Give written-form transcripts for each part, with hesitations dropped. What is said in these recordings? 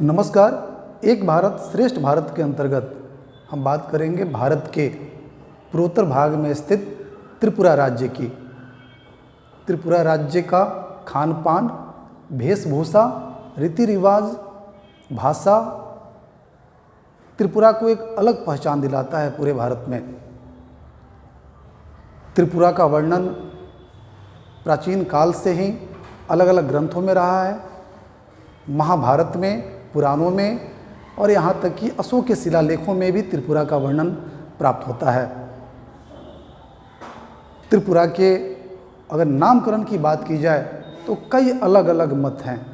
नमस्कार। एक भारत श्रेष्ठ भारत के अंतर्गत हम बात करेंगे भारत के पूर्वोत्तर भाग में स्थित त्रिपुरा राज्य की। त्रिपुरा राज्य का खान पान, वेशभूषा, रीति रिवाज, भाषा त्रिपुरा को एक अलग पहचान दिलाता है पूरे भारत में। त्रिपुरा का वर्णन प्राचीन काल से ही अलग अलग ग्रंथों में रहा है, महाभारत में, पुराणों में और यहाँ तक कि अशोक के शिलालेखों में भी त्रिपुरा का वर्णन प्राप्त होता है। त्रिपुरा के अगर नामकरण की बात की जाए तो कई अलग अलग मत हैं।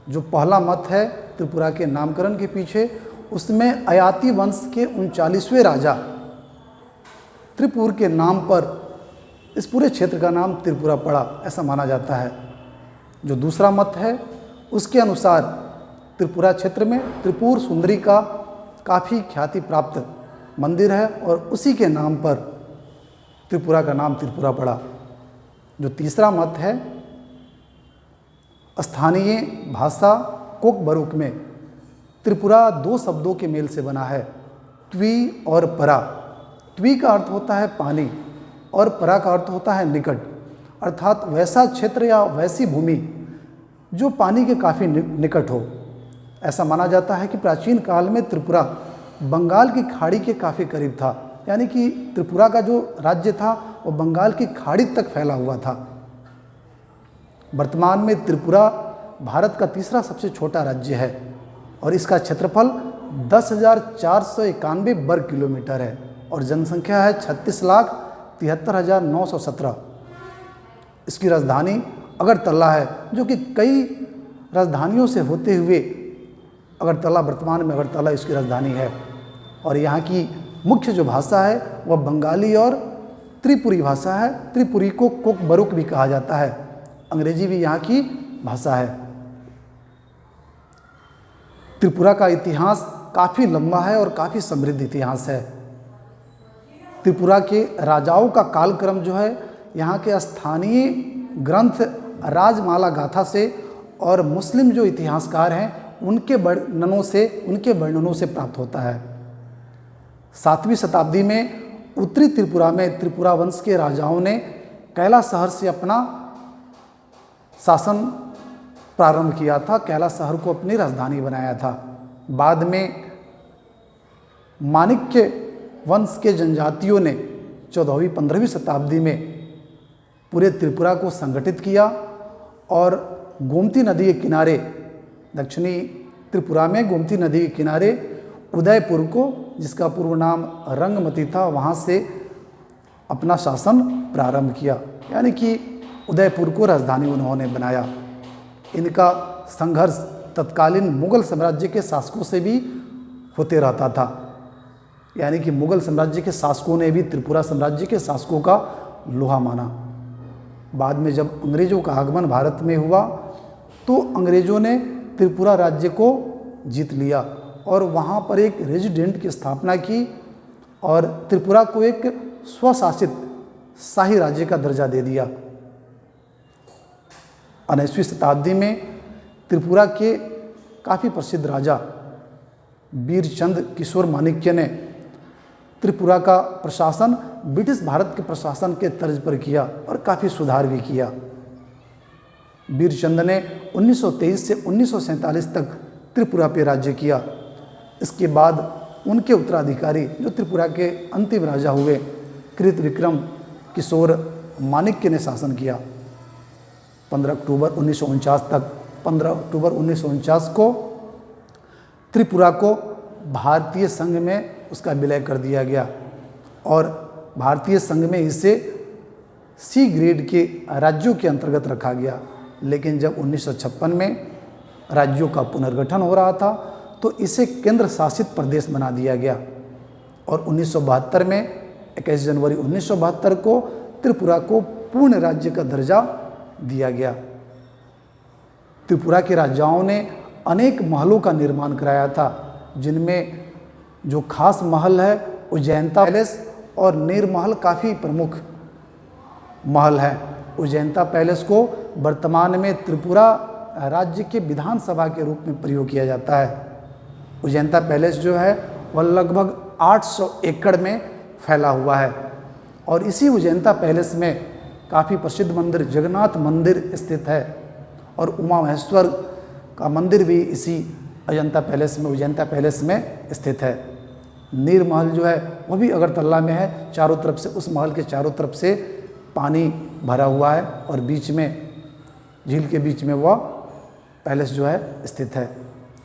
जो पहला मत है त्रिपुरा के नामकरण के पीछे, उसमें अयाती वंश के 39वें राजा त्रिपुर के नाम पर इस पूरे क्षेत्र का नाम त्रिपुरा पड़ा, ऐसा माना जाता है। जो दूसरा मत है उसके अनुसार त्रिपुरा क्षेत्र में त्रिपुर सुंदरी का काफ़ी ख्याति प्राप्त मंदिर है और उसी के नाम पर त्रिपुरा का नाम त्रिपुरा पड़ा। जो तीसरा मत है, स्थानीय भाषा कोकबरुक में त्रिपुरा दो शब्दों के मेल से बना है, त्वी और परा। त्वी का अर्थ होता है पानी और परा का अर्थ होता है निकट, अर्थात वैसा क्षेत्र या वैसी भूमि जो पानी के काफ़ी निकट हो। ऐसा माना जाता है कि प्राचीन काल में त्रिपुरा बंगाल की खाड़ी के काफ़ी करीब था, यानी कि त्रिपुरा का जो राज्य था वो बंगाल की खाड़ी तक फैला हुआ था। वर्तमान में त्रिपुरा भारत का तीसरा सबसे छोटा राज्य है और इसका क्षेत्रफल 10,491 वर्ग किलोमीटर है और जनसंख्या है 36,73,917। इसकी राजधानी अगरतला है, जो कि कई राजधानियों से होते हुए अगरतला, वर्तमान में अगरतला इसकी राजधानी है। और यहाँ की मुख्य जो भाषा है वह बंगाली और त्रिपुरी भाषा है। त्रिपुरी को कोकबरुक भी कहा जाता है। अंग्रेजी भी यहाँ की भाषा है। त्रिपुरा का इतिहास काफ़ी लंबा है और काफ़ी समृद्ध इतिहास है। त्रिपुरा के राजाओं का कालक्रम जो है यहाँ के स्थानीय ग्रंथ राजमाला गाथा से और मुस्लिम जो इतिहासकार हैं उनके वर्णनों से प्राप्त होता है। 7वीं शताब्दी में उत्तरी त्रिपुरा में त्रिपुरा वंश के राजाओं ने कैला शहर से अपना शासन प्रारंभ किया था। कैला शहर को अपनी राजधानी बनाया था। बाद में माणिक्य वंश के जनजातियों ने 14वीं-15वीं शताब्दी में पूरे त्रिपुरा को संगठित किया और गोमती नदी के किनारे, दक्षिणी त्रिपुरा में गोमती नदी के किनारे उदयपुर को, जिसका पूर्व नाम रंगमती था, वहाँ से अपना शासन प्रारंभ किया, यानी कि उदयपुर को राजधानी उन्होंने बनाया। इनका संघर्ष तत्कालीन मुगल साम्राज्य के शासकों से भी होते रहता था, यानी कि मुगल साम्राज्य के शासकों ने भी त्रिपुरा साम्राज्य के शासकों का लोहा माना। बाद में जब अंग्रेज़ों का आगमन भारत में हुआ तो अंग्रेज़ों ने त्रिपुरा राज्य को जीत लिया और वहाँ पर एक रेजिडेंट की स्थापना की और त्रिपुरा को एक स्वशासित शाही राज्य का दर्जा दे दिया। 19वीं शताब्दी में त्रिपुरा के काफ़ी प्रसिद्ध राजा वीरचंद किशोर माणिक्य ने त्रिपुरा का प्रशासन ब्रिटिश भारत के प्रशासन के तर्ज पर किया और काफ़ी सुधार भी किया। वीरचंद ने 1923 से 1947 तक त्रिपुरा पे राज्य किया। इसके बाद उनके उत्तराधिकारी जो त्रिपुरा के अंतिम राजा हुए कृतविक्रम किशोर माणिक्य ने शासन किया। 15 अक्टूबर 1949 को त्रिपुरा को भारतीय संघ में उसका विलय कर दिया गया और भारतीय संघ में इसे सी ग्रेड के राज्यों के अंतर्गत रखा गया। लेकिन जब 1956 में राज्यों का पुनर्गठन हो रहा था तो इसे केंद्र शासित प्रदेश बना दिया गया और 1972 में 21 जनवरी 1972 को त्रिपुरा को पूर्ण राज्य का दर्जा दिया गया। त्रिपुरा के राजाओं ने अनेक महलों का निर्माण कराया था, जिनमें जो खास महल है उज्जैनता पैलेस और नीरमहल काफ़ी प्रमुख महल है। उज्जैनता पैलेस को वर्तमान में त्रिपुरा राज्य के विधानसभा के रूप में प्रयोग किया जाता है। उजैंता पैलेस जो है वह लगभग 800 एकड़ में फैला हुआ है और इसी उजैंता पैलेस में काफ़ी प्रसिद्ध मंदिर जगन्नाथ मंदिर स्थित है और उमा महेश्वर का मंदिर भी इसी उजैंता पैलेस में स्थित है। नीर महल जो है वह भी अगरतला में है। चारों तरफ से, उस महल के चारों तरफ से पानी भरा हुआ है और बीच में, झील के बीच में वह पैलेस जो है स्थित है।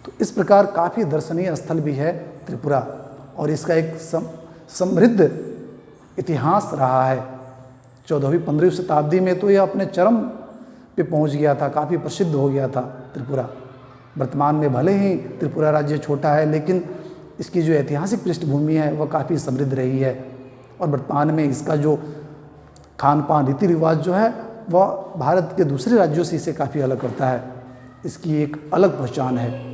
तो इस प्रकार काफ़ी दर्शनीय स्थल भी है त्रिपुरा और इसका एक समृद्ध इतिहास रहा है। 14वीं-15वीं शताब्दी में तो यह अपने चरम पे पहुंच गया था, काफ़ी प्रसिद्ध हो गया था त्रिपुरा। वर्तमान में भले ही त्रिपुरा राज्य छोटा है, लेकिन इसकी जो ऐतिहासिक पृष्ठभूमि है वह काफ़ी समृद्ध रही है और वर्तमान में इसका जो खान पान रीति रिवाज जो है वह भारत के दूसरे राज्यों से इसे काफ़ी अलग करता है। इसकी एक अलग पहचान है।